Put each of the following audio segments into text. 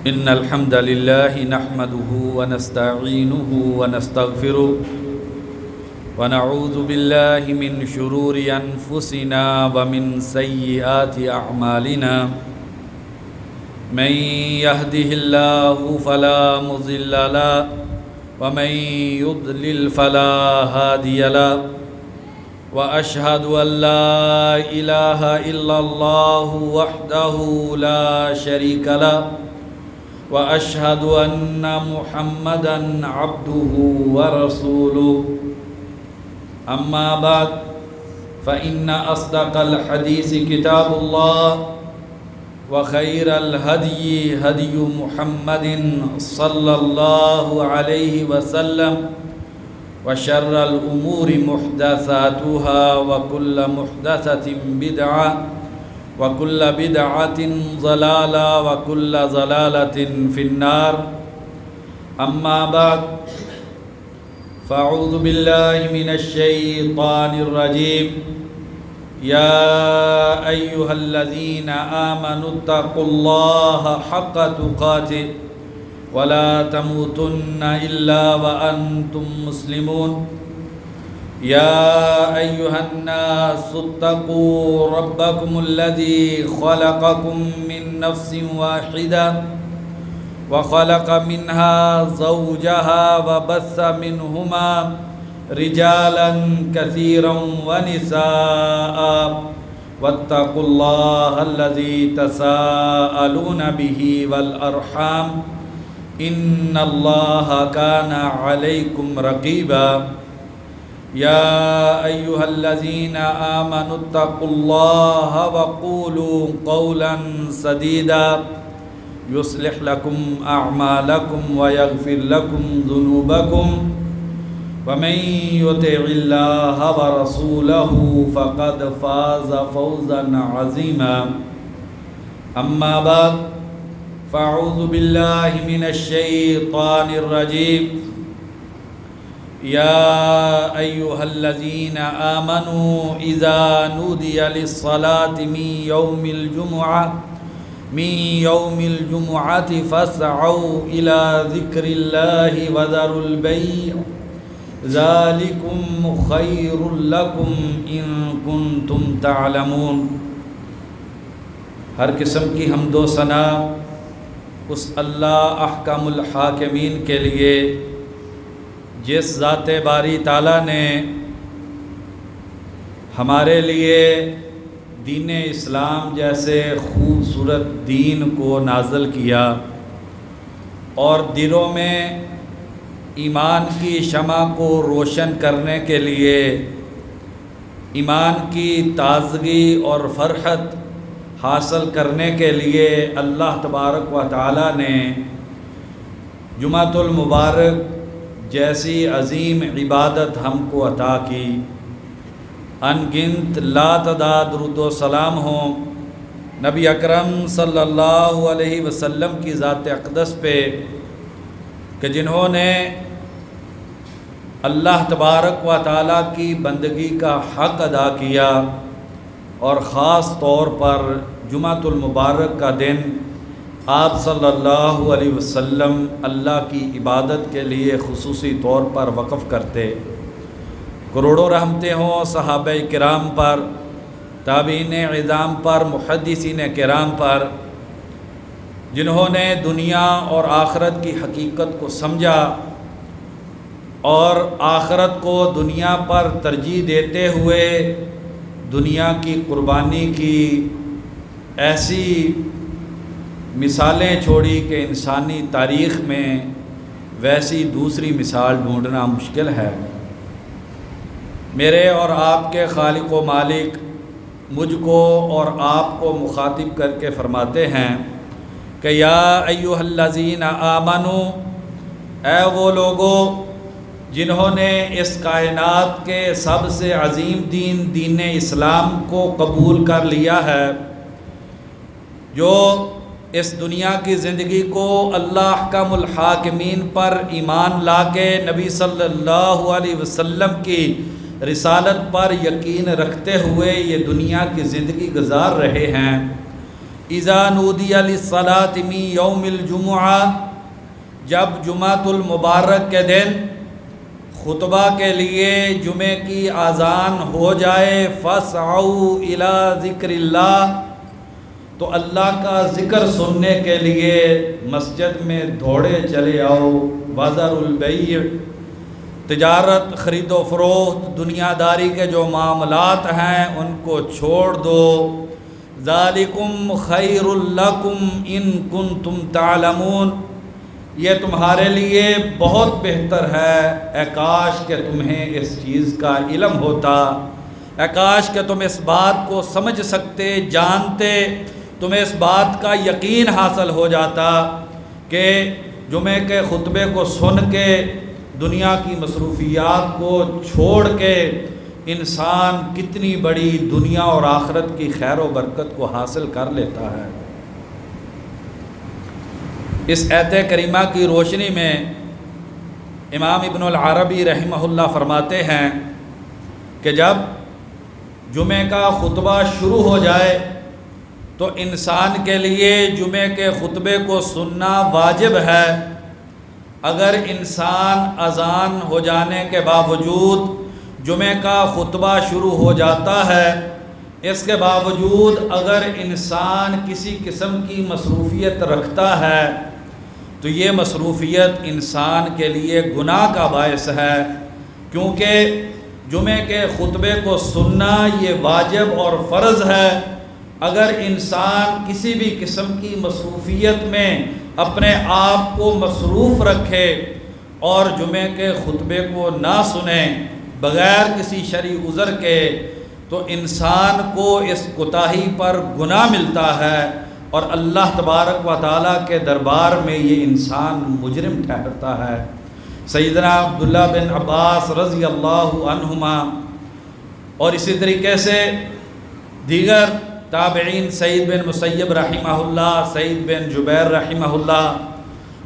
إن الحمد لله نحمده ونستعينه ونستغفره ونعوذ بالله من شرور أنفسنا ومن سيئات أعمالنا من يهده الله فلا مضل له ومن يضلل فلا هادي له وأشهد أن لا إله إلا الله وحده لا شريك له وأشهد أن محمدًا عبده ورسوله أما بعد فإن أصدق الحديث كتاب الله وخير الهدي هدي محمد صلى الله عليه وسلم وشر الأمور محدثاتها وكل محدثة بدعة وكل بدعة ضلالة وكل ضلالة في النار أما بعد فأعوذ بالله من الشيطان الرجيم يا أيها الذين آمنوا اتقوا الله حق تقاته ولا تموتن إلا وأنتم مسلمون يا أيها الناس اتقوا ربكم الذي خلقكم من نفس واحدة وخلق منها زوجها وبث منهما رجالا كثيرا ونساء واتقوا الله الذي تساءلون به والأرحام إن الله كان عليكم رقيبا يا أيها الذين آمنوا اتقوا الله وقولوا قولا سديدا يصلح لكم أعمالكم ويغفر لكم ذنوبكم ومن يطع الله ورسوله فقد فاز فوزا عظيما أما بعد فأعوذ بالله من الشيطان الرجيم يا أيها الذين آمنوا إذا نودي للصلاة من يوم الجمعة فاسعوا إلى ذكر الله وذروا البيع ذلكم خير لكم إن كنتم تعلمون۔ ہر قسم کی حمد و ثنا اس اللہ احکم الحاکمین کے لیے جس ذات باری تعالیٰ نے ہمارے لیے دین اسلام جیسے خوبصورت دین کو نازل کیا اور دلوں میں ایمان کی شمع کو روشن کرنے کے لیے ایمان کی تازگی اور فرحت حاصل کرنے کے لیے اللہ تبارک و تعالیٰ نے جمعۃ المبارک جیسی عظیم عبادت ہم کو عطا کی۔ ان گنت لا تعداد درود و سلام ہوں نبی اکرم صلی اللہ علیہ وسلم کی ذات اقدس پہ کہ جنہوں نے اللہ تبارک و تعالیٰ کی بندگی کا حق ادا کیا اور خاص طور پر جمعۃ المبارک کا دن آپ صلی اللہ علیہ وسلم اللہ کی عبادت کے لیے خصوصی طور پر وقف کرتے۔ کروڑوں رحمتیں ہوں صحابہ کرام پر، تابعین عظام پر، محدثین کرام پر، جنہوں نے دنیا اور آخرت کی حقیقت کو سمجھا اور آخرت کو دنیا پر ترجیح دیتے ہوئے دنیا کی قربانی کی ایسی مثالیں چھوڑی کہ انسانی تاریخ میں ویسی دوسری مثال ڈھونڈنا مشکل ہے۔ میرے اور آپ کے خالق و مالک مجھ کو اور آپ کو مخاطب کر کے فرماتے ہیں کہ یا ایھا الذین آمنو، اے وہ لوگو جنہوں نے اس کائنات کے سب سے عظیم دین اسلام کو قبول کر لیا ہے، جو اس دنیا کی زندگی کو اللہ احکم الحاکمین پر ایمان لا کے نبی صلی اللہ علیہ وسلم کی رسالت پر یقین رکھتے ہوئے یہ دنیا کی زندگی گزار رہے ہیں، اذا نودی للصلاۃ من یوم الجمعہ، جب جمعۃ المبارک کے دن خطبہ کے لیے جمعے کی اذان ہو جائے، فاسعوا الی ذکر اللہ، تو اللہ کا ذکر سننے کے لیے مسجد میں دوڑے چلے آؤ۔ وذروا البیع، تجارت، خرید و فروخت، دنیا داری کے جو معاملات ہیں ان کو چھوڑ دو۔ ذالکم خیر لکم ان کنتم تعلمون، یہ تمہارے لیے بہت بہتر ہے، اے کاش کہ تمہیں اس چیز کا علم ہوتا، اے کاش کہ تم اس بات کو سمجھ سکتے، جانتے، تمہیں اس بات کا یقین حاصل ہو جاتا کہ جمعے کے خطبے کو سن کے دنیا کی مصروفیات کو چھوڑ کے انسان کتنی بڑی دنیا اور آخرت کی خیر و برکت کو حاصل کر لیتا ہے۔ اس آیت کریمہ کی روشنی میں امام ابن العربی رحمہ اللہ فرماتے ہیں کہ جب جمعے کا خطبہ شروع ہو جائے تو انسان کے لیے جمعے کے خطبے کو سننا واجب ہے۔ اگر انسان اذان ہو جانے کے باوجود جمعے کا خطبہ شروع ہو جاتا ہے، اس کے باوجود اگر انسان کسی قسم کی مصروفیت رکھتا ہے تو یہ مصروفیت انسان کے لیے گناہ کا باعث ہے، کیونکہ جمعے کے خطبے کو سننا یہ واجب اور فرض ہے۔ اگر انسان کسی بھی قسم کی مصروفیت میں اپنے آپ کو مصروف رکھے اور جمعے کے خطبے کو نہ سنے بغیر کسی شرعی عذر کے، تو انسان کو اس کوتاہی پر گناہ ملتا ہے اور اللہ تبارک و تعالیٰ کے دربار میں یہ انسان مجرم ٹھہرتا ہے۔ سیدنا عبداللہ بن عباس رضی اللہ عنہما اور اسی طریقے سے دیگر تابعین، سعید بن مسیب رحمہ اللہ، سعید بن جبیر رحمہ اللہ،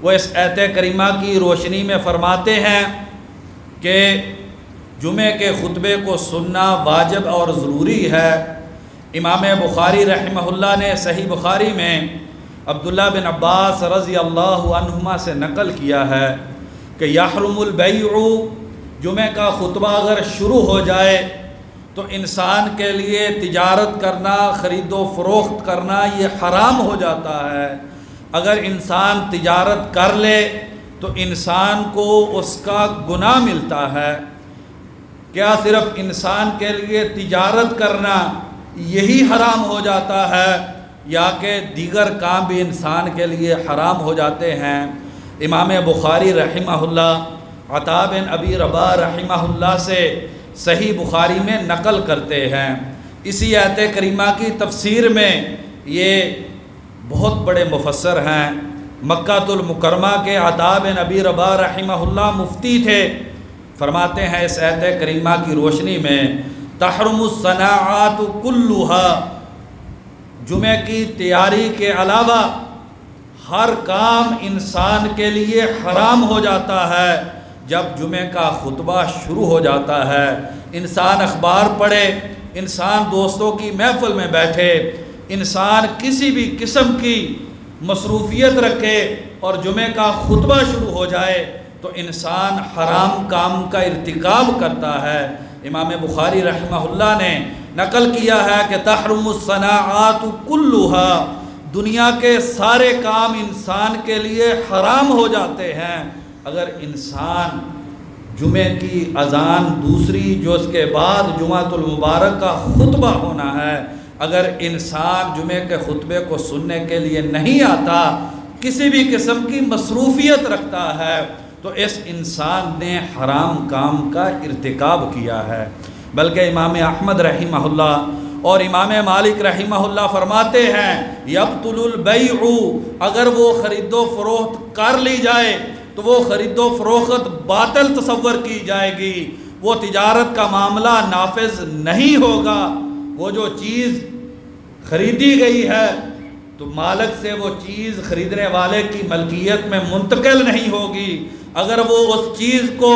وہ اس آیت کریمہ کی روشنی میں فرماتے ہیں کہ جمعے کے خطبے کو سننا واجب اور ضروری ہے۔ امام بخاری رحمہ اللہ نے صحیح بخاری میں عبداللہ بن عباس رضی اللہ عنہما سے نقل کیا ہے کہ یحرم البیع، جمعے کا خطبہ اگر شروع ہو جائے تو انسان کے لیے تجارت کرنا، خرید و فروخت کرنا یہ حرام ہو جاتا ہے۔ اگر انسان تجارت کر لے تو انسان کو اس کا گناہ ملتا ہے۔ کیا صرف انسان کے لیے تجارت کرنا یہی حرام ہو جاتا ہے یا کہ دیگر کام بھی انسان کے لیے حرام ہو جاتے ہیں؟ امام بخاری رحمہ اللہ عطا بن ابی رباح رحمہ اللہ سے صحیح بخاری میں نقل کرتے ہیں۔ اسی آیت کریمہ کی تفسیر میں یہ بہت بڑے مفسر ہیں۔ مکہ المکرمہ کے عطا بن ابی رباح رحمہ اللہ مفتی تھے، فرماتے ہیں اس آیت کریمہ کی روشنی میں تحرم الصناعات کلھا، جمعے کی تیاری کے علاوہ ہر کام انسان کے لیے حرام ہو جاتا ہے جب جمعے کا خطبہ شروع ہو جاتا ہے۔ انسان اخبار پڑھے، انسان دوستوں کی محفل میں بیٹھے، انسان کسی بھی قسم کی مصروفیت رکھے اور جمعے کا خطبہ شروع ہو جائے تو انسان حرام کام کا ارتکاب کرتا ہے۔ امام بخاری رحمہ اللہ نے نقل کیا ہے کہ تحرم الصناعات کلھا، دنیا کے سارے کام انسان کے لیے حرام ہو جاتے ہیں۔ اگر انسان جمعے کی اذان دوسری جو اس کے بعد جمعۃ المبارک کا خطبہ ہونا ہے، اگر انسان جمعے کے خطبے کو سننے کے لیے نہیں آتا، کسی بھی قسم کی مصروفیت رکھتا ہے، تو اس انسان نے حرام کام کا ارتکاب کیا ہے۔ بلکہ امام احمد رحمہ اللہ اور امام مالک رحمہ اللہ فرماتے ہیں یبطل البیع، اگر وہ خرید و فروخت کر لی جائے تو وہ خرید و فروخت باطل تصور کی جائے گی، وہ تجارت کا معاملہ نافذ نہیں ہوگا۔ وہ جو چیز خریدی گئی ہے تو مالک سے وہ چیز خریدنے والے کی ملکیت میں منتقل نہیں ہوگی۔ اگر وہ اس چیز کو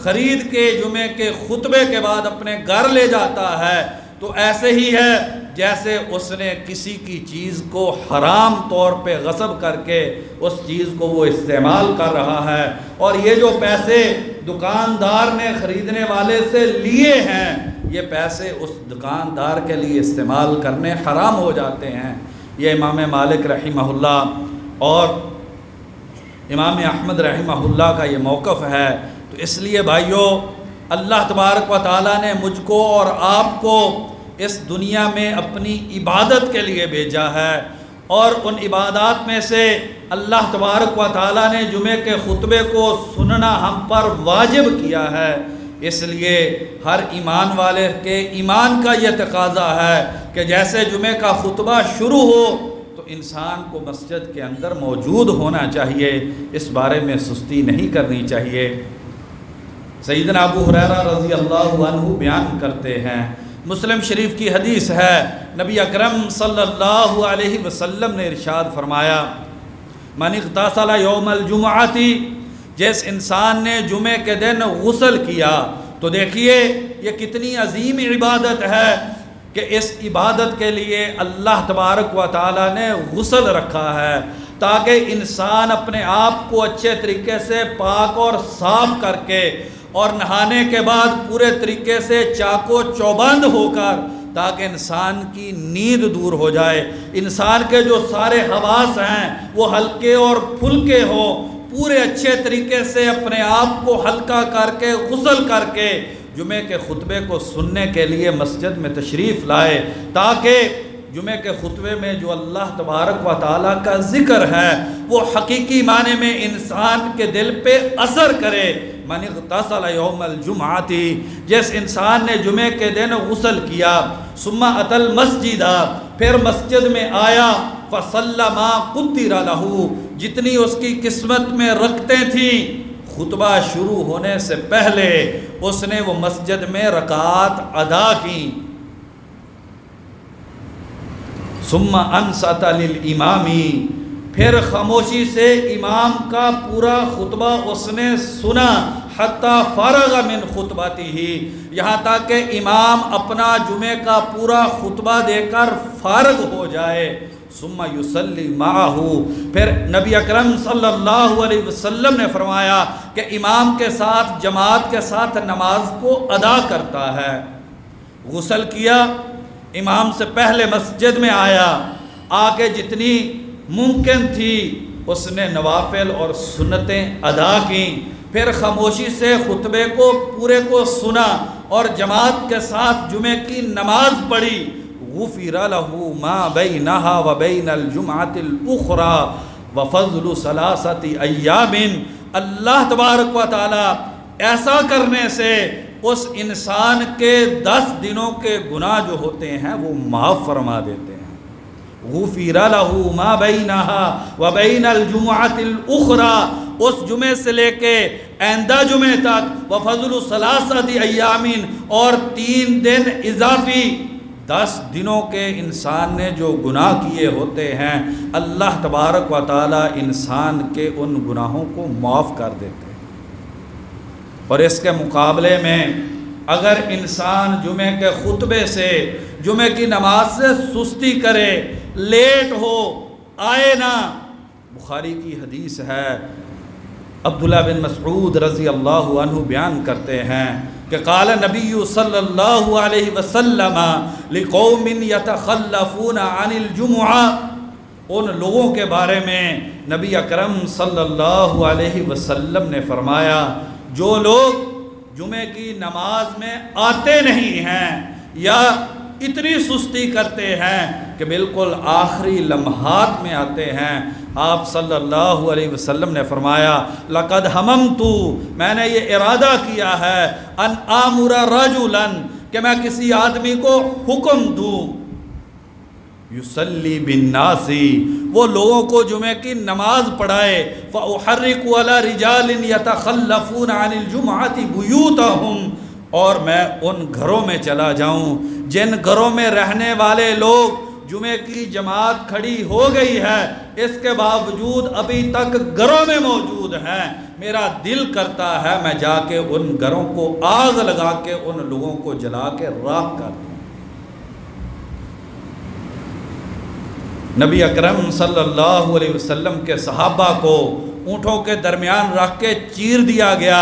خرید کے جمعے کے خطبے کے بعد اپنے گھر لے جاتا ہے تو ایسے ہی ہے جیسے اس نے کسی کی چیز کو حرام طور پہ غصب کر کے اس چیز کو وہ استعمال کر رہا ہے، اور یہ جو پیسے دکاندار نے خریدنے والے سے لیے ہیں یہ پیسے اس دکاندار کے لیے استعمال کرنے حرام ہو جاتے ہیں۔ یہ امام مالک رحمہ اللہ اور امام احمد رحمہ اللہ کا یہ موقف ہے۔ تو اس لیے بھائیو، اللہ تبارک و تعالیٰ نے مجھ کو اور آپ کو اس دنیا میں اپنی عبادت کے لیے بھیجا ہے، اور ان عبادات میں سے اللہ تبارک و تعالیٰ نے جمعے کے خطبے کو سننا ہم پر واجب کیا ہے۔ اس لیے ہر ایمان والے کے ایمان کا یہ تقاضا ہے کہ جیسے جمعے کا خطبہ شروع ہو تو انسان کو مسجد کے اندر موجود ہونا چاہیے، اس بارے میں سستی نہیں کرنی چاہیے۔ سیدنا ابو ہریرہ رضی اللہ عنہ بیان کرتے ہیں، مسلم شریف کی حدیث ہے، نبی اکرم صلی اللہ علیہ وسلم نے ارشاد فرمایا، من اغتسل یوم الجمعۃ، جس انسان نے جمعے کے دن غسل کیا، تو دیکھیے یہ کتنی عظیم عبادت ہے کہ اس عبادت کے لیے اللہ تبارک و تعالیٰ نے غسل رکھا ہے تاکہ انسان اپنے آپ کو اچھے طریقے سے پاک اور صاف کر کے اور نہانے کے بعد پورے طریقے سے چاق و چوبند ہو کر، تاکہ انسان کی نیند دور ہو جائے، انسان کے جو سارے حواس ہیں وہ ہلکے اور پھلکے ہوں، پورے اچھے طریقے سے اپنے آپ کو ہلکا کر کے غسل کر کے جمعے کے خطبے کو سننے کے لیے مسجد میں تشریف لائے، تاکہ جمعے کے خطبے میں جو اللہ تبارک و تعالیٰ کا ذکر ہے وہ حقیقی معنی میں انسان کے دل پہ اثر کرے۔ من اغتسل یوم الجمعۃ، جس انسان نے جمعے کے دن غسل کیا، ثم اتى المسجد، پھر مسجد میں آیا، فصلی ما قدر لہ، جتنی اس کی قسمت میں رکعتیں تھیں، خطبہ شروع ہونے سے پہلے اس نے وہ مسجد میں رکعات ادا کی، ثم انصت للامام، پھر خاموشی سے امام کا پورا خطبہ اس نے سنا، حتی فرغ من خطبتہ، یہاں تک کہ امام اپنا جمعے کا پورا خطبہ دے کر فارغ ہو جائے، ثم یصلی معہ، پھر نبی اکرم صلی اللہ علیہ وسلم نے فرمایا کہ امام کے ساتھ جماعت کے ساتھ نماز کو ادا کرتا ہے۔ غسل کیا، امام سے پہلے مسجد میں آیا، آ کے جتنی ممکن تھی اس نے نوافل اور سنتیں ادا کیں، پھر خاموشی سے خطبے کو پورے کو سنا اور جماعت کے ساتھ جمعے کی نماز پڑھی، غفر له ما بینها وبین الجمعۃ الاخرى وفضل ثلاثۃ ایام، اللہ تبارک و تعالی ایسا کرنے سے اس انسان کے 10 دنوں کے گناہ جو ہوتے ہیں وہ معاف فرما دیتے ہیں۔ غفر له ما بینها وبین الجمعۃ الاخرى، اس جمعے سے لے کے آئندہ جمعے تک، وفضل ثلاثۃ ایام، اور 3 دن اضافی، 10 دنوں کے انسان نے جو گناہ کیے ہوتے ہیں اللہ تبارک و تعالی انسان کے ان گناہوں کو معاف کر دیتے ہیں۔ اور اس کے مقابلے میں اگر انسان جمعے کے خطبے سے، جمعے کی نماز سے سستی کرے، لیٹ ہو، آئے نہ، بخاری کی حدیث ہے، عبداللہ بن مسعود رضی اللہ عنہ بیان کرتے ہیں کہ قال نبی صلی اللہ علیہ وسلم لقوم یتخلفون عن الجمعہ، ان لوگوں کے بارے میں نبی اکرم صلی اللہ علیہ وسلم نے فرمایا جو لوگ جمعے کی نماز میں آتے نہیں ہیں یا اتنی سستی کرتے ہیں کہ بالکل آخری لمحات میں آتے ہیں، آپ صلی اللہ علیہ وسلم نے فرمایا لقد ہممت، میں نے یہ ارادہ کیا ہے، ان آمر رجلا، کہ میں کسی آدمی کو حکم دوں، یصلی بالناس، وہ لوگوں کو جمعے کی نماز پڑھائے، فاحرق علی رجال یتخلفون عن الجمعۃ بیوتہم، اور میں ان گھروں میں چلا جاؤں جن گھروں میں رہنے والے لوگ جمعے کی جماعت کھڑی ہو گئی ہے اس کے باوجود ابھی تک گھروں میں موجود ہیں، میرا دل کرتا ہے میں جا کے ان گھروں کو آگ لگا کے ان لوگوں کو جلا کے راکھ کر دوں۔ نبی اکرم صلی اللہ علیہ وسلم کے صحابہ کو اونٹوں کے درمیان رکھ کے چیر دیا گیا،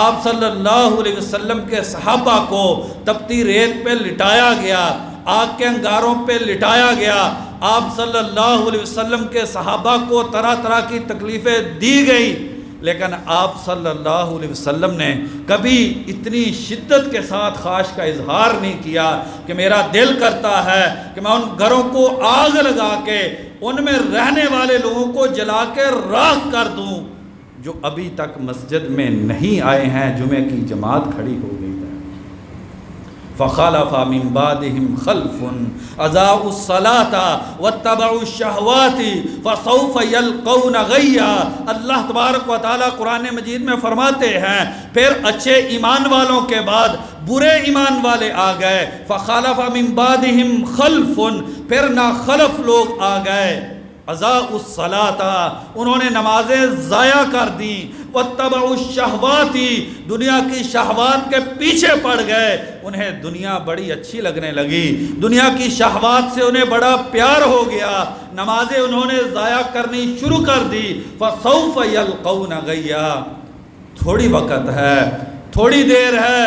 آپ صلی اللہ علیہ وسلم کے صحابہ کو تپتی ریت پہ لٹایا گیا، آگ کے انگاروں پہ لٹایا گیا، آپ صلی اللہ علیہ وسلم کے صحابہ کو طرح طرح کی تکلیفیں دی گئی، لیکن آپ صلی اللہ علیہ وسلم نے کبھی اتنی شدت کے ساتھ خواہش کا اظہار نہیں کیا کہ میرا دل کرتا ہے کہ میں ان گھروں کو آگ لگا کے ان میں رہنے والے لوگوں کو جلا کے راکھ کر دوں جو ابھی تک مسجد میں نہیں آئے ہیں، جمعے کی جماعت کھڑی ہو گئی ہے۔ فَخَلَفَ مِن بَعْدِهِمْ خَلْفٌ أَضَاعُوا الصَّلَاةَ وَاتَّبَعُوا الشَّهَوَاتِ فَسَوْفَ يَلْقَوْنَ غَيًّا۔ اللہ تبارک و تعالیٰ قرآن مجید میں فرماتے ہیں پھر اچھے ایمان والوں کے بعد برے ایمان والے آ گئے، فَخَلَفَ مِن بَعْدِهِمْ خَلْفٌ پھر ناخلف لوگ آ گئے، اضاعوا الصلاۃ انہوں نے نمازیں ضائع کر دیں، واتبعوا الشہوات دنیا کی شہوات کے پیچھے پڑ گئے، انہیں دنیا بڑی اچھی لگنے لگی، دنیا کی شہوات سے انہیں بڑا پیار ہو گیا، نمازیں انہوں نے ضائع کرنی شروع کر دی، فسوف یلقون غیا۔ تھوڑی وقت ہے، تھوڑی دیر ہے،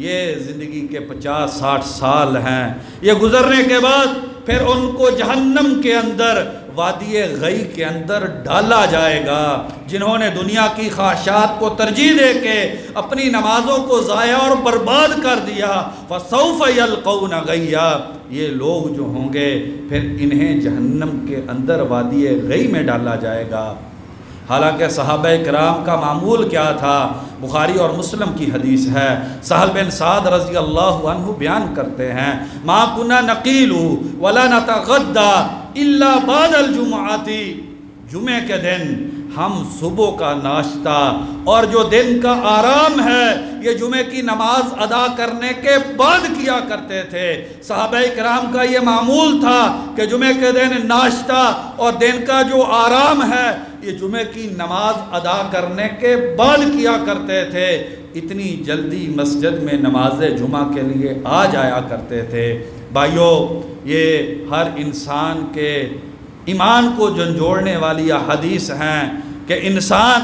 یہ زندگی کے 50-60 سال ہیں، یہ گزرنے کے بعد پھر ان کو جہنم کے اندر وادی غی کے اندر ڈالا جائے گا۔ جنہوں نے دنیا کی خواہشات کو ترجیح دے کے اپنی نمازوں کو ضائع اور برباد کر دیا، فَسَوْفَ يَلْقَوْنَ غَيًّا، یہ لوگ جو ہوں گے پھر انہیں جہنم کے اندر وادی غی میں ڈالا جائے گا۔ حالانکہ صحابہ کرام کا معمول کیا تھا؟ بخاری اور مسلم کی حدیث ہے، سہل بن سعد رضی اللہ عنہ بیان کرتے ہیں، مَا كُنَّا نَقِيلُ وَلَا نَتَغَدَّى إِلَّا بَعْدَ الْجُمْعَةِ، جمعے کے دن ہم صبح کا ناشتہ اور جو دن کا آرام ہے یہ جمعے کی نماز ادا کرنے کے بعد کیا کرتے تھے۔ صحابہ کرام کا یہ معمول تھا کہ جمعے کے دن ناشتہ اور دن کا جو آرام ہے یہ جمعے کی نماز ادا کرنے کے بعد کیا کرتے تھے، اتنی جلدی مسجد میں نماز جمعہ کے لیے آ جایا کرتے تھے۔ بھائیو، یہ ہر انسان کے ایمان کو جھنجھوڑنے والی حدیث ہیں کہ انسان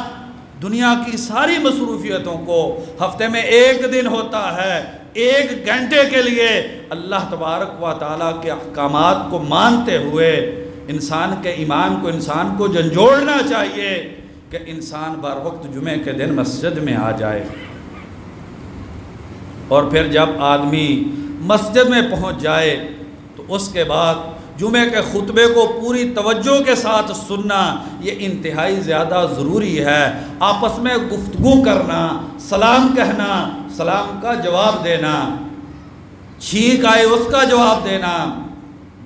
دنیا کی ساری مصروفیتوں کو ہفتے میں ایک دن ہوتا ہے، 1 گھنٹے کے لیے اللہ تبارک و تعالیٰ کے احکامات کو مانتے ہوئے انسان کے ایمان کو انسان کو جھنجھوڑنا چاہیے کہ انسان بر وقت جمعے کے دن مسجد میں آ جائے۔ اور پھر جب آدمی مسجد میں پہنچ جائے تو اس کے بعد جمعے کے خطبے کو پوری توجہ کے ساتھ سننا یہ انتہائی زیادہ ضروری ہے۔ آپس میں گفتگو کرنا، سلام کہنا، سلام کا جواب دینا، چھینک آئے اس کا جواب دینا،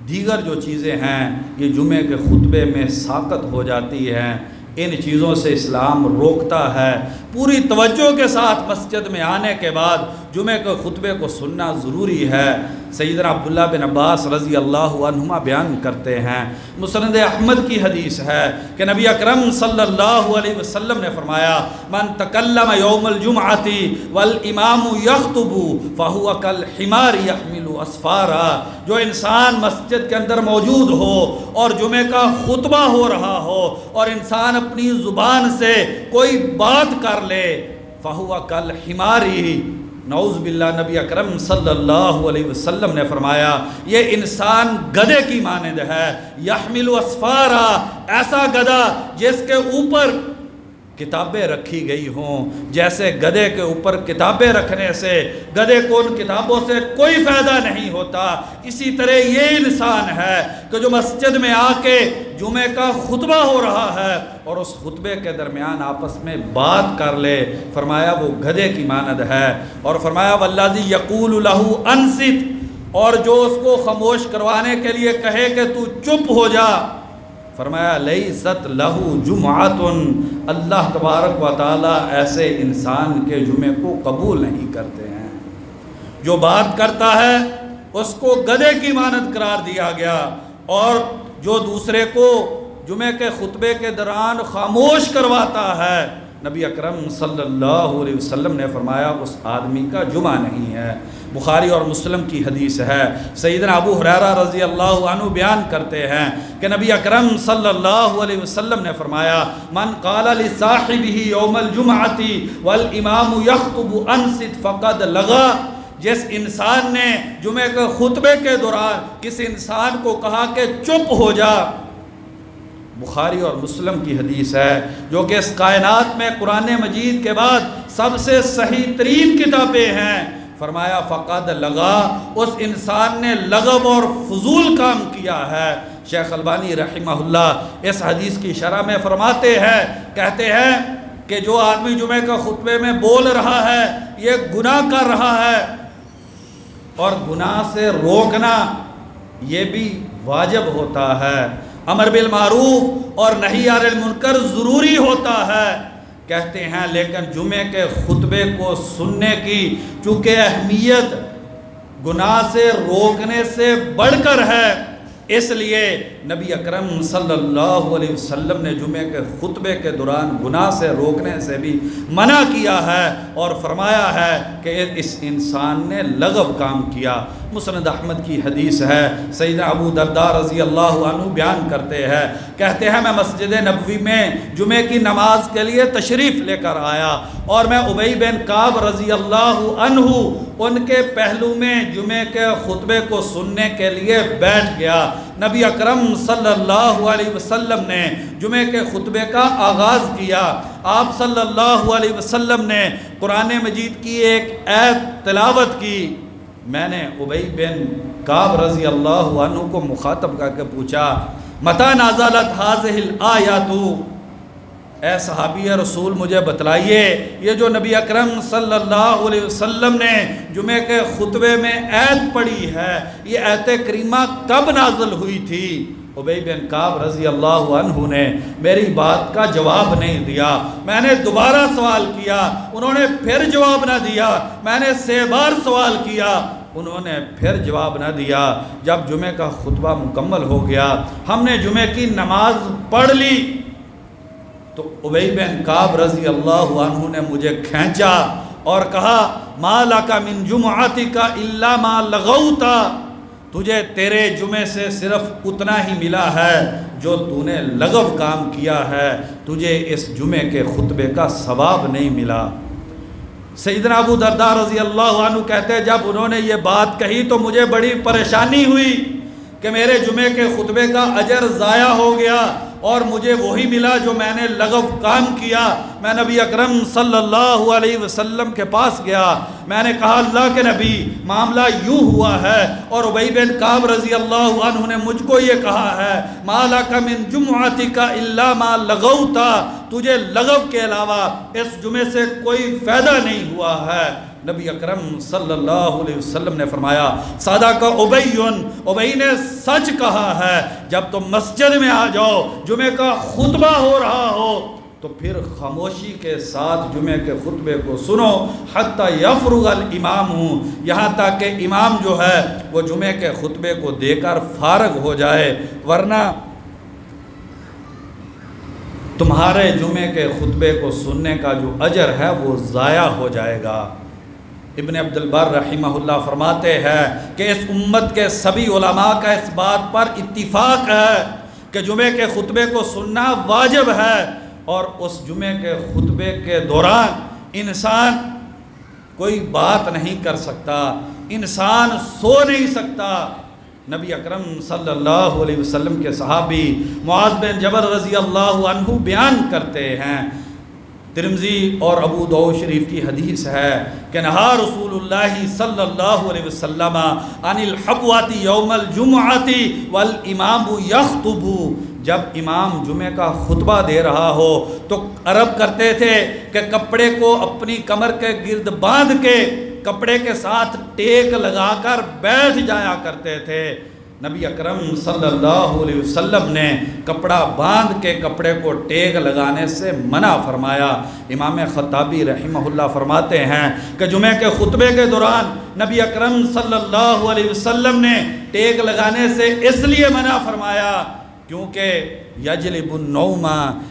دیگر جو چیزیں ہیں یہ جمعے کے خطبے میں ساقط ہو جاتی ہیں، ان چیزوں سے اسلام روکتا ہے۔ پوری توجہ کے ساتھ مسجد میں آنے کے بعد جمعے کے خطبے کو سننا ضروری ہے۔ سیدنا عبداللہ بن عباس رضی اللہ عنہما بیان کرتے ہیں، مسند احمد کی حدیث ہے کہ نبی اکرم صلی اللہ علیہ وسلم نے فرمایا، من تکلم یوم الجمعۃ والامام یخطب فہو کالحمار یحمل اسفارا، جو انسان مسجد کے اندر موجود ہو اور جمعے کا خطبہ ہو رہا ہو اور انسان اپنی زبان سے کوئی بات کر لے، فہو کالحمار، نعوذ باللہ نبی اکرم صلی اللہ علیہ وسلم نے فرمایا یہ انسان گدھے کی مانند ہے، یحمل اسفارا، ایسا گدھا جس کے اوپر کتابیں رکھی گئی ہوں، جیسے گدھے کے اوپر کتابیں رکھنے سے گدھے کو ان کتابوں سے کوئی فائدہ نہیں ہوتا، اسی طرح یہ انسان ہے کہ جو مسجد میں آ کے جمعے کا خطبہ ہو رہا ہے اور اس خطبے کے درمیان آپس میں بات کر لے، فرمایا وہ گدھے کی مانند ہے، اور فرمایا والذی یقول لہ انصت، اور جو اس کو خاموش کروانے کے لیے کہے کہ تو چپ ہو جا، فرمایا لیست لہ جمعۃ، اللہ تبارک و تعالیٰ ایسے انسان کے جمعے کو قبول نہیں کرتے ہیں۔ جو بات کرتا ہے اس کو گدھے کی مانند قرار دیا گیا، اور جو دوسرے کو جمعے کے خطبے کے دوران خاموش کرواتا ہے نبی اکرم صلی اللہ علیہ وسلم نے فرمایا اس آدمی کا جمعہ نہیں ہے۔ بخاری اور مسلم کی حدیث ہے۔ سیدنا ابو ہریرہ رضی اللہ عنہ بیان کرتے ہیں کہ نبی اکرم صلی اللہ علیہ وسلم نے فرمایا من قال لصاحبہ یوم الجمعۃ والامام یخطب انصت فقد لغا، جس انسان نے جمعہ کے خطبے کے دوران کس انسان کو کہا کہ چپ ہو جا، بخاری اور مسلم کی حدیث ہے جو کہ اس کائنات میں قرآن مجید کے بعد سب سے صحیح ترین کتابیں ہیں، فرمایا فقد لغا، اس انسان نے لغو اور فضول کام کیا ہے۔ شیخ البانی رحمہ اللہ اس حدیث کی شرح میں فرماتے ہیں، کہتے ہیں کہ جو آدمی جمعہ کا خطبے میں بول رہا ہے یہ گناہ کر رہا ہے، اور گناہ سے روکنا یہ بھی واجب ہوتا ہے، امر بالمعروف اور نہی عن المنکر ضروری ہوتا ہے۔ کہتے ہیں لیکن جمعے کے خطبے کو سننے کی چونکہ اہمیت گناہ سے روکنے سے بڑھ کر ہے، اس لیے نبی اکرم صلی اللہ علیہ وسلم نے جمعے کے خطبے کے دوران گناہ سے روکنے سے بھی منع کیا ہے اور فرمایا ہے کہ اس انسان نے لغو کام کیا۔ مسند احمد کی حدیث ہے، سیدنا ابو درداء رضی اللہ عنہ بیان کرتے ہیں، کہتے ہیں میں مسجد نبوی میں جمعے کی نماز کے لیے تشریف لے کر آیا اور میں ابی بن کعب رضی اللہ عنہ ان کے پہلو میں جمعے کے خطبے کو سننے کے لیے بیٹھ گیا۔ نبی اکرم صلی اللہ علیہ وسلم نے جمعے کے خطبے کا آغاز کیا، آپ صلی اللہ علیہ وسلم نے قرآن مجید کی ایک آیت تلاوت کی۔ میں نے ابی بن کعب رضی اللہ عنہ کو مخاطب کر کے پوچھا متى نازلت هذه الآیات، اے صحابی رسول مجھے بتلائیے یہ جو نبی اکرم صلی اللہ علیہ وسلم نے جمعے کے خطبے میں آیت پڑھی ہے یہ آیت کریمہ کب نازل ہوئی تھی؟ ابی بن کعب رضی اللہ عنہ نے میری بات کا جواب نہیں دیا، میں نے دوبارہ سوال کیا، انہوں نے پھر جواب نہ دیا، میں نے 6 بار سوال کیا، انہوں نے پھر جواب نہ دیا۔ جب جمعے کا خطبہ مکمل ہو گیا، ہم نے جمعے کی نماز پڑھ لی، تو ابی بن کعب رضی اللہ عنہ نے مجھے کھینچا اور کہا ما لک من جمعتک الا ما لغوت، تجھے تیرے جمعے سے صرف اتنا ہی ملا ہے جو تو نے لغو کام کیا ہے، تجھے اس جمعے کے خطبے کا ثواب نہیں ملا۔ سیدنا ابو درداء رضی اللہ عنہ کہتے ہیں جب انہوں نے یہ بات کہی تو مجھے بڑی پریشانی ہوئی کہ میرے جمعے کے خطبے کا اجر ضائع ہو گیا اور مجھے وہی ملا جو میں نے لغو کام کیا۔ میں نبی اکرم صلی اللہ علیہ وسلم کے پاس گیا، میں نے کہا اللہ کے نبی معاملہ یوں ہوا ہے، اور ابی بن کعب رضی اللہ عنہ نے مجھ کو یہ کہا ہے ما لک من جمعتک الا ما لغوت، تجھے لغو کے علاوہ اس جمعے سے کوئی فائدہ نہیں ہوا ہے۔ نبی اکرم صلی اللہ علیہ وسلم نے فرمایا صدق ابی نے سچ کہا ہے، جب تم مسجد میں آ جاؤ جمعے کا خطبہ ہو رہا ہو تو پھر خاموشی کے ساتھ جمعے کے خطبے کو سنو حتی یفرغ الامام، یہاں تک کہ امام جو ہے وہ جمعے کے خطبے کو دے کر فارغ ہو جائے، ورنہ تمہارے جمعے کے خطبے کو سننے کا جو اجر ہے وہ ضائع ہو جائے گا۔ ابن عبد البر رحمہ اللہ فرماتے ہیں کہ اس امت کے سبھی علماء کا اس بات پر اتفاق ہے کہ جمعے کے خطبے کو سننا واجب ہے، اور اس جمعے کے خطبے کے دوران انسان کوئی بات نہیں کر سکتا، انسان سو نہیں سکتا۔ نبی اکرم صلی اللہ علیہ وسلم کے صحابی معاذ بن جبل رضی اللہ عنہ بیان کرتے ہیں، ترمذی اور ابو داؤد شریف کی حدیث ہے کہ نہا رسول اللہ صلی اللہ علیہ وسلم عن الحبوۃ یوم الجمعۃ والامام یخطب، جب امام جمعے کا خطبہ دے رہا ہو تو عرب کرتے تھے کہ کپڑے کو اپنی کمر کے گرد باندھ کے کپڑے کے ساتھ ٹیک لگا کر بیٹھ جایا کرتے تھے۔ نبی اکرم صلی اللہ علیہ وسلم نے کپڑا باندھ کے کپڑے کو ٹیک لگانے سے منع فرمایا۔ امام خطابی رحمہ اللہ فرماتے ہیں کہ جمعے کے خطبے کے دوران نبی اکرم صلی اللہ علیہ وسلم نے ٹیک لگانے سے اس لیے منع فرمایا کیونکہ یجلب النوم،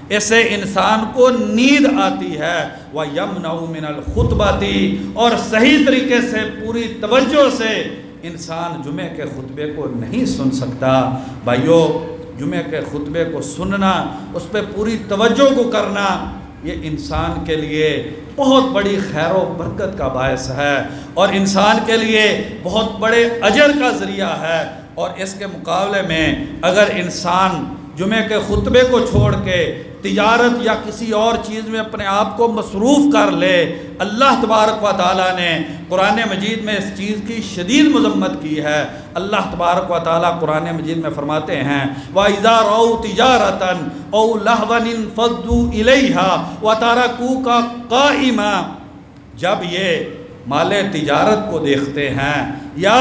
اسے انسان کو نیند آتی ہے، وَيَمْنَعُ مِنَ الْخُطْبَةِ، اور صحیح طریقے سے پوری توجہ سے انسان جمعے کے خطبے کو نہیں سن سکتا۔ بھائیو، جمعے کے خطبے کو سننا، اس پہ پوری توجہ کو کرنا، یہ انسان کے لیے بہت بڑی خیر و برکت کا باعث ہے، اور انسان کے لیے بہت بڑے اجر کا ذریعہ ہے۔ اور اس کے مقابلے میں اگر انسان جمعے کے خطبے کو چھوڑ کے تجارت یا کسی اور چیز میں اپنے آپ کو مصروف کر لے، اللہ تبارک و تعالیٰ نے قرآن مجید میں اس چیز کی شدید مذمت کی ہے۔ اللہ تبارک و تعالیٰ قرآن مجید میں فرماتے ہیں وَإِذَا رَأَوْا تِجَارَةً أَوْ لَهْوًا انفَضُّوا إِلَيْهَا وَتَرَكُوكَ قَائِمًا، جب یہ مال تجارت کو دیکھتے ہیں یا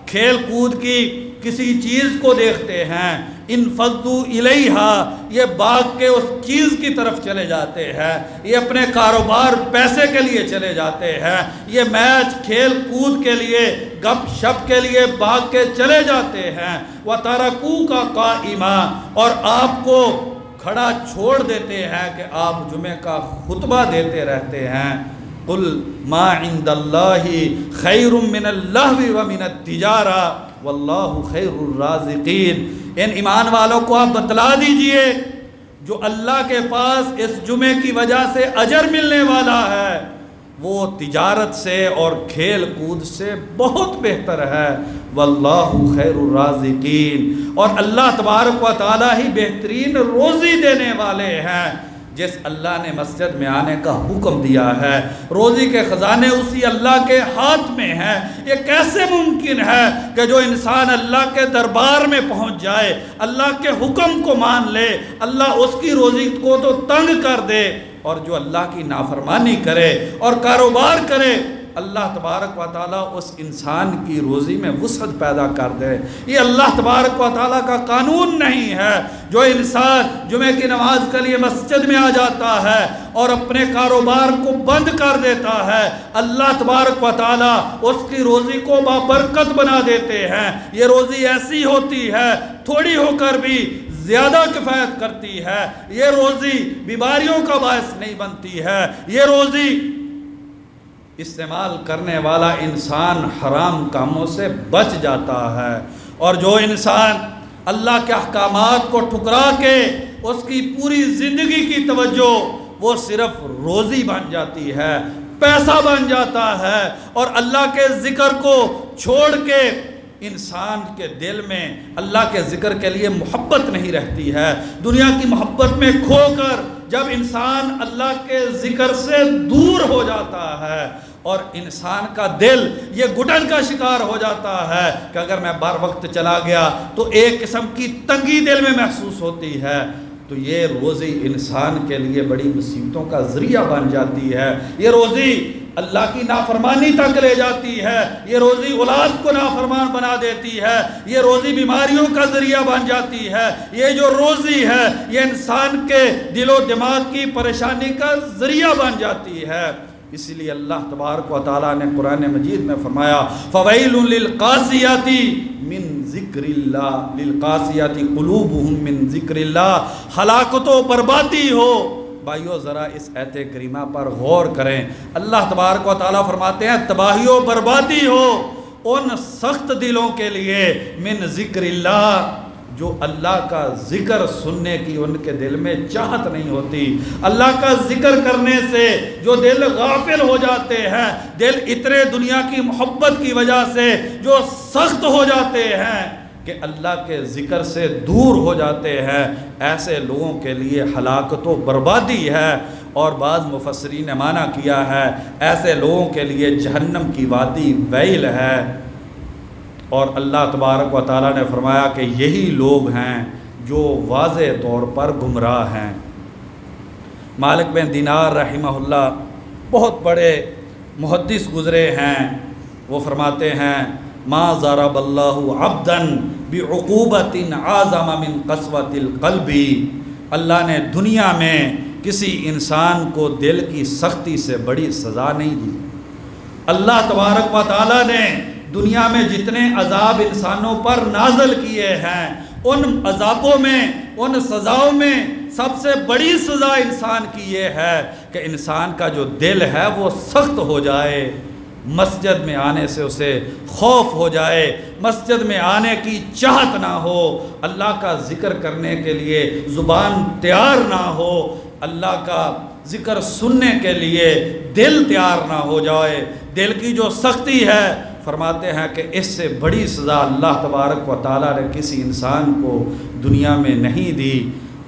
کھیل کود کی کسی چیز کو دیکھتے ہیں، انفضوا الیہا، یہ بھاگ کے اس چیز کی طرف چلے جاتے ہیں، یہ اپنے کاروبار پیسے کے لیے چلے جاتے ہیں، یہ میچ کھیل کود کے لیے گپ شپ کے لیے بھاگ کے چلے جاتے ہیں، وَتَرَكُوكَ قَائِمًا، اور آپ کو کھڑا چھوڑ دیتے ہیں کہ آپ جمعے کا خطبہ دیتے رہتے ہیں۔ قُلْ مَا عِنْدَ اللَّهِ خَيْرٌ مِّنَ اللَّهْوِ وَمِنَ التِّجَارَةِ وَاللَّهُ خَيْرُ الرَّازِقِينَ، ان ایمان والوں کو آپ بتلا دیجئے جو اللہ کے پاس اس جمعے کی وجہ سے اجر ملنے والا ہے وہ تجارت سے اور کھیل کود سے بہت بہتر ہے۔ وَاللَّهُ خَيْرُ الرَّازِقِينَ، اور اللہ تبارک و تعالیٰ ہی بہترین روزی دینے والے ہیں۔ جس اللہ نے مسجد میں آنے کا حکم دیا ہے، روزی کے خزانے اسی اللہ کے ہاتھ میں ہیں۔ یہ کیسے ممکن ہے کہ جو انسان اللہ کے دربار میں پہنچ جائے، اللہ کے حکم کو مان لے، اللہ اس کی روزی کو تو تنگ کر دے، اور جو اللہ کی نافرمانی کرے اور کاروبار کرے، اللہ تبارک و تعالیٰ اس انسان کی روزی میں وسعت پیدا کر دے۔ یہ اللہ تبارک و تعالیٰ کا قانون نہیں ہے۔ جو انسان جمعے کی نماز کے لیے مسجد میں آ جاتا ہے اور اپنے کاروبار کو بند کر دیتا ہے، اللہ تبارک و تعالیٰ اس کی روزی کو بابرکت بنا دیتے ہیں۔ یہ روزی ایسی ہوتی ہے، تھوڑی ہو کر بھی زیادہ کفایت کرتی ہے۔ یہ روزی بیماریوں کا باعث نہیں بنتی ہے۔ یہ روزی استعمال کرنے والا انسان حرام کاموں سے بچ جاتا ہے، اور جو انسان اللہ کے احکامات کو ٹھکرا کے اس کی پوری زندگی کی توجہ وہ صرف روزی بن جاتی ہے، پیسہ بن جاتا ہے، اور اللہ کے ذکر کو چھوڑ کے انسان کے دل میں اللہ کے ذکر کے لیے محبت نہیں رہتی ہے۔ دنیا کی محبت میں کھو کر جب انسان اللہ کے ذکر سے دور ہو جاتا ہے اور انسان کا دل یہ گھٹن کا شکار ہو جاتا ہے کہ اگر میں بر وقت چلا گیا تو ایک قسم کی تنگی دل میں محسوس ہوتی ہے، تو یہ روزی انسان کے لیے بڑی مصیبتوں کا ذریعہ بن جاتی ہے۔ یہ روزی اللہ کی نافرمانی تک لے جاتی ہے، یہ روزی اولاد کو نافرمان بنا دیتی ہے، یہ روزی بیماریوں کا ذریعہ بن جاتی ہے، یہ جو روزی ہے یہ انسان کے دل و دماغ کی پریشانی کا ذریعہ بن جاتی ہے۔ اسی لیے اللہ تبارک و تعالیٰ نے قرآن مجید میں فرمایا فَوَيْلٌ لِلْقَاسِيَاتِ مِن ذِكْرِ اللَّهِ لِلْقَاسِيَاتِ قُلُوبُهُم مِن ذِكْرِ اللَّهِ، ہلاکت و بربادی ہو۔ بھائیو ذرا اس آیت کریمہ پر غور کریں۔ اللہ تبارک و تعالیٰ فرماتے ہیں تباہی و بربادی ہو ان سخت دلوں کے لیے من ذکر اللہ، جو اللہ کا ذکر سننے کی ان کے دل میں چاہت نہیں ہوتی۔ اللہ کا ذکر کرنے سے جو دل غافل ہو جاتے ہیں، دل اتنے دنیا کی محبت کی وجہ سے جو سخت ہو جاتے ہیں کہ اللہ کے ذکر سے دور ہو جاتے ہیں، ایسے لوگوں کے لیے ہلاکت و بربادی ہے۔ اور بعض مفسرین نے معنی کیا ہے ایسے لوگوں کے لیے جہنم کی وادی ویل ہے۔ اور اللہ تبارک و تعالیٰ نے فرمایا کہ یہی لوگ ہیں جو واضح طور پر گمراہ ہیں۔ مالک بن دینار رحمہ اللہ بہت بڑے محدث گزرے ہیں، وہ فرماتے ہیں ما ضرب اللہ عبدا بعقوبت اعظم من قسوۃ القلب، اللہ نے دنیا میں کسی انسان کو دل کی سختی سے بڑی سزا نہیں دی۔ اللہ تبارک و تعالیٰ نے دنیا میں جتنے عذاب انسانوں پر نازل کیے ہیں ان عذابوں میں ان سزاؤں میں سب سے بڑی سزا انسان کی یہ ہے کہ انسان کا جو دل ہے وہ سخت ہو جائے، مسجد میں آنے سے اسے خوف ہو جائے، مسجد میں آنے کی چاہت نہ ہو، اللہ کا ذکر کرنے کے لیے زبان تیار نہ ہو، اللہ کا ذکر سننے کے لیے دل تیار نہ ہو جائے۔ دل کی جو سختی ہے، فرماتے ہیں کہ اس سے بڑی سزا اللہ تبارک و تعالیٰ نے کسی انسان کو دنیا میں نہیں دی۔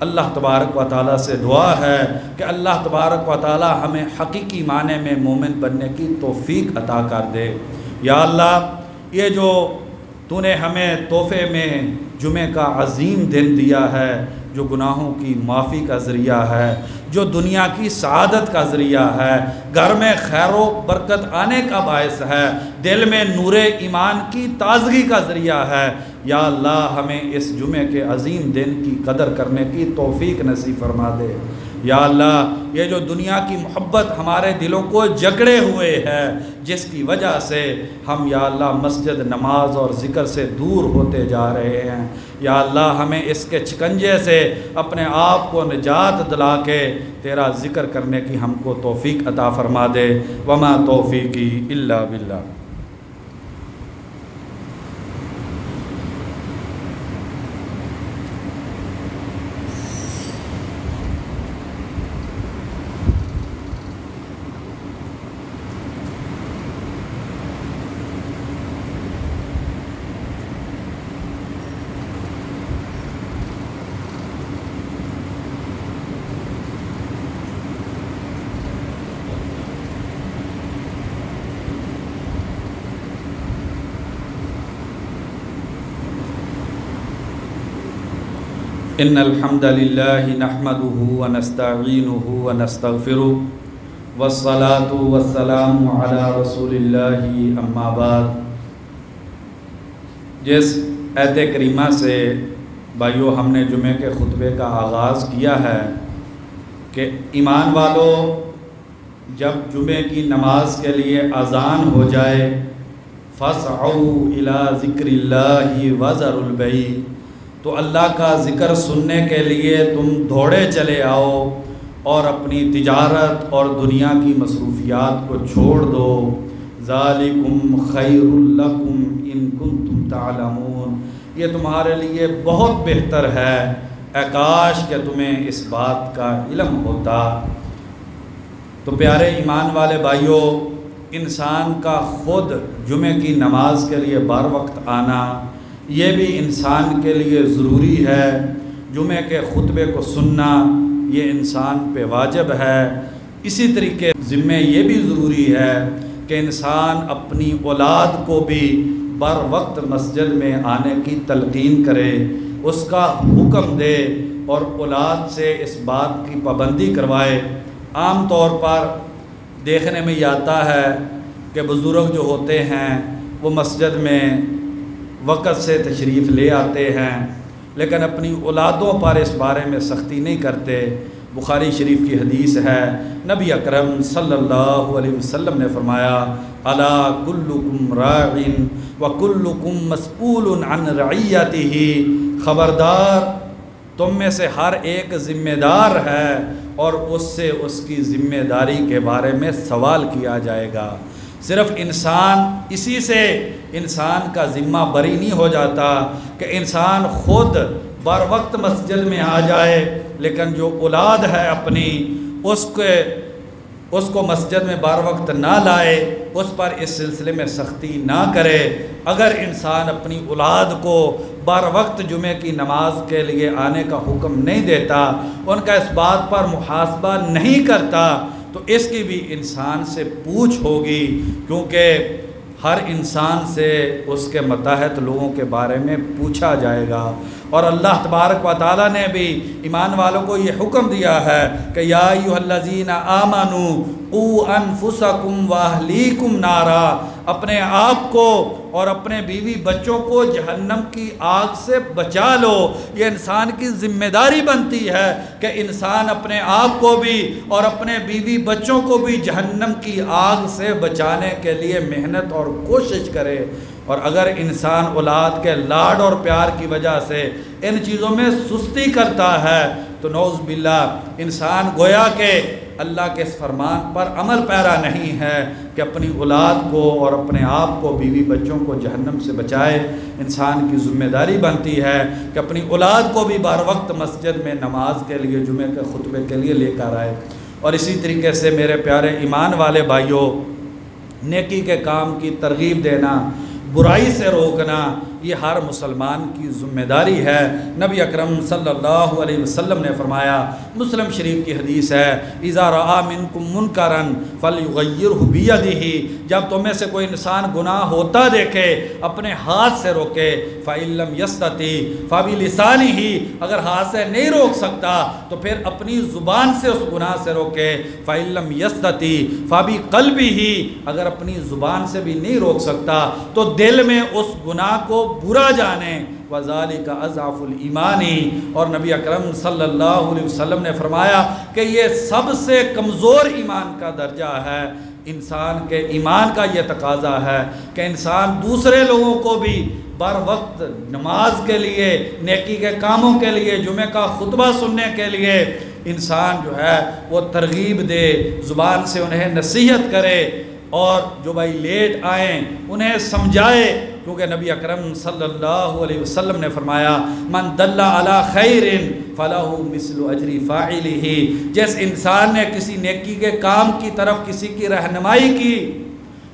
اللہ تبارک و تعالیٰ سے دعا ہے کہ اللہ تبارک و تعالیٰ ہمیں حقیقی معنی میں مومن بننے کی توفیق عطا کر دے۔ یا اللہ، یہ جو تو نے ہمیں تحفے میں جمعہ کا عظیم دن دیا ہے، جو گناہوں کی معافی کا ذریعہ ہے، جو دنیا کی سعادت کا ذریعہ ہے، گھر میں خیر و برکت آنے کا باعث ہے، دل میں نور ایمان کی تازگی کا ذریعہ ہے، یا اللہ ہمیں اس جمعے کے عظیم دن کی قدر کرنے کی توفیق نصیب فرما دے۔ یا اللہ، یہ جو دنیا کی محبت ہمارے دلوں کو جکڑے ہوئے ہے، جس کی وجہ سے ہم یا اللہ مسجد، نماز اور ذکر سے دور ہوتے جا رہے ہیں، یا اللہ ہمیں اس کے شکنجے سے اپنے آپ کو نجات دلا کے تیرا ذکر کرنے کی ہم کو توفیق عطا فرما دے۔ وما توفیقی الا باللہ۔ ان الحمد للہ نحمده ونستعینه ونستغفره والصلاة والسلام علی رسول اللہ اما بعد۔ جس آیت کریمہ سے بھائیو ہم نے جمعے کے خطبے کا آغاز کیا ہے کہ ایمان والو، جب جمعے کی نماز کے لیے اذان ہو جائے، فاسعوا الی ذکر اللہ وذروا البیع، تو اللہ کا ذکر سننے کے لیے تم دوڑے چلے آؤ اور اپنی تجارت اور دنیا کی مصروفیات کو چھوڑ دو۔ ذالکم خیر لکم ان کنتم تعلمون، یہ تمہارے لیے بہت بہتر ہے، اے کاش کہ تمہیں اس بات کا علم ہوتا۔ تو پیارے ایمان والے بھائیوں، انسان کا خود جمعے کی نماز کے لیے بر وقت آنا یہ بھی انسان کے لیے ضروری ہے۔ جمعے کے خطبے کو سننا یہ انسان پہ واجب ہے۔ اسی طریقے ذمہ یہ بھی ضروری ہے کہ انسان اپنی اولاد کو بھی بر وقت مسجد میں آنے کی تلقین کرے، اس کا حکم دے اور اولاد سے اس بات کی پابندی کروائے۔ عام طور پر دیکھنے میں یہ آتا ہے کہ بزرگ جو ہوتے ہیں وہ مسجد میں وقت سے تشریف لے آتے ہیں، لیکن اپنی اولادوں پر اس بارے میں سختی نہیں کرتے۔ بخاری شریف کی حدیث ہے، نبی اکرم صلی اللہ علیہ وسلم نے فرمایا، الا کلکم راع وکلکم مسئول عن رعیتہ، خبردار تم میں سے ہر ایک ذمہ دار ہے اور اس سے اس کی ذمہ داری کے بارے میں سوال کیا جائے گا۔ صرف انسان اسی سے انسان کا ذمہ بری نہیں ہو جاتا کہ انسان خود بر وقت مسجد میں آ جائے، لیکن جو اولاد ہے اپنی اس کو مسجد میں بر وقت نہ لائے، اس پر اس سلسلے میں سختی نہ کرے۔ اگر انسان اپنی اولاد کو بر وقت جمعے کی نماز کے لیے آنے کا حکم نہیں دیتا، ان کا اس بات پر محاسبہ نہیں کرتا، تو اس کی بھی انسان سے پوچھ ہوگی، کیونکہ ہر انسان سے اس کے متحد لوگوں کے بارے میں پوچھا جائے گا۔ اور اللہ تبارک و تعالیٰ نے بھی ایمان والوں کو یہ حکم دیا ہے کہ یا ایھا الذین آمنوا قوا انفسکم واہلیکم نارا، اپنے آپ کو اور اپنے بیوی بچوں کو جہنم کی آگ سے بچا لو۔ یہ انسان کی ذمہ داری بنتی ہے کہ انسان اپنے آپ کو بھی اور اپنے بیوی بچوں کو بھی جہنم کی آگ سے بچانے کے لیے محنت اور کوشش کرے۔ اور اگر انسان اولاد کے لاڈ اور پیار کی وجہ سے ان چیزوں میں سستی کرتا ہے تو نعوذ باللہ انسان گویا کہ اللہ کے اس فرمان پر عمل پیرا نہیں ہے کہ اپنی اولاد کو اور اپنے آپ کو، بیوی بچوں کو جہنم سے بچائے۔ انسان کی ذمہ داری بنتی ہے کہ اپنی اولاد کو بھی بر وقت مسجد میں نماز کے لیے، جمعے کے خطبے کے لیے لے کر آئے۔ اور اسی طریقے سے میرے پیارے ایمان والے بھائیوں، نیکی کے کام کی ترغیب دینا، برائی سے روکنا، یہ ہر مسلمان کی ذمہ داری ہے۔ نبی اکرم صلی اللہ علیہ وسلم نے فرمایا، مسلم شریف کی حدیث ہے، اذا رأى منکم منکرا فلیغیرہ بیدہ، جب تم میں سے کوئی انسان گناہ ہوتا دیکھے اپنے ہاتھ سے روکے، فإن لم یستطع فبلسانہ، اگر ہاتھ سے نہیں روک سکتا تو پھر اپنی زبان سے اس گناہ سے روکے، فإن لم یستطع فبقلبہ، اگر اپنی زبان سے بھی نہیں روک سکتا تو دل میں اس گناہ کو برا جانے، وَذَلِكَ أَضْعَفُ الْإِيمَانِ، اور نبی اکرم صلی اللہ علیہ وسلم نے فرمایا کہ یہ سب سے کمزور ایمان کا درجہ ہے۔ انسان کے ایمان کا یہ تقاضا ہے کہ انسان دوسرے لوگوں کو بھی بر وقت نماز کے لیے، نیکی کے کاموں کے لیے، جمعہ کا خطبہ سننے کے لیے انسان جو ہے وہ ترغیب دے، زبان سے انہیں نصیحت کرے، اور جو بھائی لیٹ آئیں انہیں سمجھائے، کیونکہ نبی اکرم صلی اللہ علیہ وسلم نے فرمایا، من دل علی خیر فلہ مثل اجر فاعلہ، جس انسان نے کسی نیکی کے کام کی طرف کسی کی رہنمائی کی،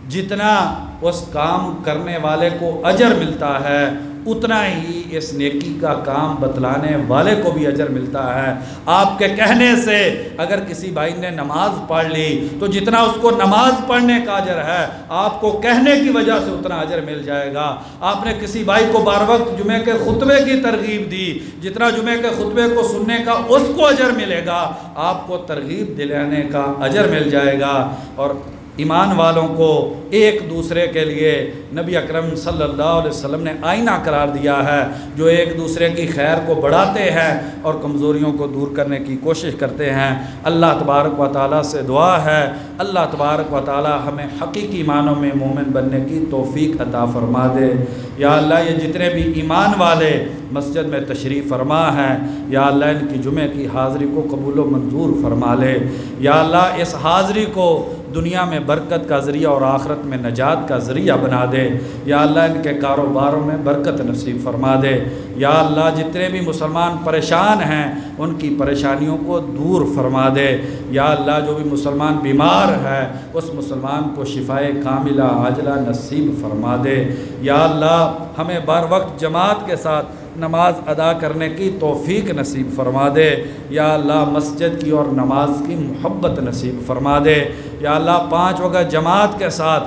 جتنا اس کام کرنے والے کو اجر ملتا ہے اتنا ہی اس نیکی کا کام بتلانے والے کو بھی اجر ملتا ہے۔ آپ کے کہنے سے اگر کسی بھائی نے نماز پڑھ لی تو جتنا اس کو نماز پڑھنے کا اجر ہے، آپ کو کہنے کی وجہ سے اتنا اجر مل جائے گا۔ آپ نے کسی بھائی کو بار وقت جمعے کے خطبے کی ترغیب دی، جتنا جمعے کے خطبے کو سننے کا اس کو اجر ملے گا، آپ کو ترغیب دلانے کا اجر مل جائے گا۔ اور ایمان والوں کو ایک دوسرے کے لیے نبی اکرم صلی اللہ علیہ وسلم نے آئینہ قرار دیا ہے، جو ایک دوسرے کی خیر کو بڑھاتے ہیں اور کمزوریوں کو دور کرنے کی کوشش کرتے ہیں۔ اللہ تبارک و تعالیٰ سے دعا ہے، اللہ تبارک و تعالیٰ ہمیں حقیقی معنوں میں مومن بننے کی توفیق عطا فرما دے۔ یا اللہ، یہ جتنے بھی ایمان والے مسجد میں تشریف فرما ہیں، یا اللہ ان کی جمعے کی حاضری کو قبول و منظور فرما لے۔ یا اللہ اس حاضری کو دنیا میں برکت کا ذریعہ اور آخرت میں نجات کا ذریعہ بنا دے۔ یا اللہ ان کے کاروباروں میں برکت نصیب فرما دے۔ یا اللہ جتنے بھی مسلمان پریشان ہیں ان کی پریشانیوں کو دور فرما دے۔ یا اللہ جو بھی مسلمان بیمار ہے اس مسلمان کو شفائے کاملہ عاجلہ نصیب فرما دے۔ یا اللہ ہمیں بر وقت جماعت کے ساتھ نماز ادا کرنے کی توفیق نصیب فرما دے۔ یا اللہ مسجد کی اور نماز کی محبت نصیب فرما دے۔ یا اللہ 5 وقت جماعت کے ساتھ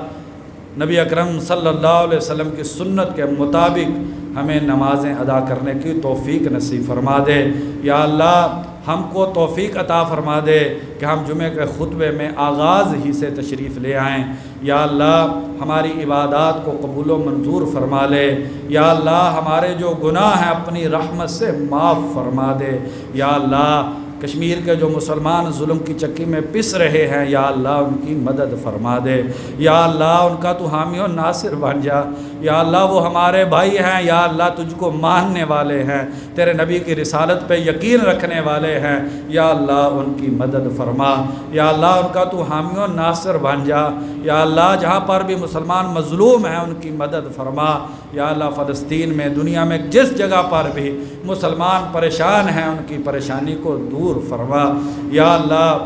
نبی اکرم صلی اللہ علیہ وسلم کی سنت کے مطابق ہمیں نمازیں ادا کرنے کی توفیق نصیب فرما دے۔ یا اللہ ہم کو توفیق عطا فرما دے کہ ہم جمعہ کے خطبے میں آغاز ہی سے تشریف لے آئیں۔ یا اللہ ہماری عبادات کو قبول و منظور فرما لے۔ یا اللہ ہمارے جو گناہ ہیں اپنی رحمت سے معاف فرما دے۔ یا اللہ کشمیر کے جو مسلمان ظلم کی چکی میں پس رہے ہیں، یا اللہ ان کی مدد فرما دے۔ یا اللہ ان کا تو حامی و ناصر بن جا۔ یا اللہ وہ ہمارے بھائی ہیں، یا اللہ تجھ کو ماننے والے ہیں، تیرے نبی کی رسالت پہ یقین رکھنے والے ہیں، یا اللہ ان کی مدد فرما۔ یا اللہ ان کا تو حامی و ناصر بن جا۔ یا اللہ جہاں پر بھی مسلمان مظلوم ہیں ان کی مدد فرما۔ یا اللہ فلسطین میں، دنیا میں جس جگہ پر بھی مسلمان پریشان ہیں ان کی پریشانی کو دور فرما۔ یا اللہ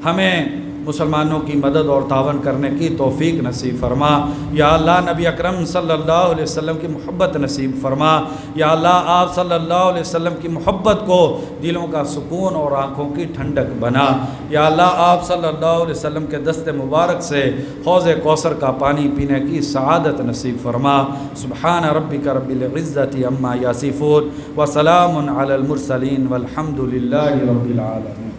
ہمیں مسلمانوں کی مدد اور تعاون کرنے کی توفیق نصیب فرما۔ یا اللہ نبی اکرم صلی اللہ علیہ وسلم کی محبت نصیب فرما۔ یا اللہ آپ صلی اللہ علیہ وسلم کی محبت کو دلوں کا سکون اور آنکھوں کی ٹھنڈک بنا۔ یا اللہ آپ صلی اللہ علیہ وسلم کے دست مبارک سے حوض کوثر کا پانی پینے کی سعادت نصیب فرما۔ سبحان ربک رب العزت عما یصفون وسلام علی المرسلین والحمد للہ رب العالمین۔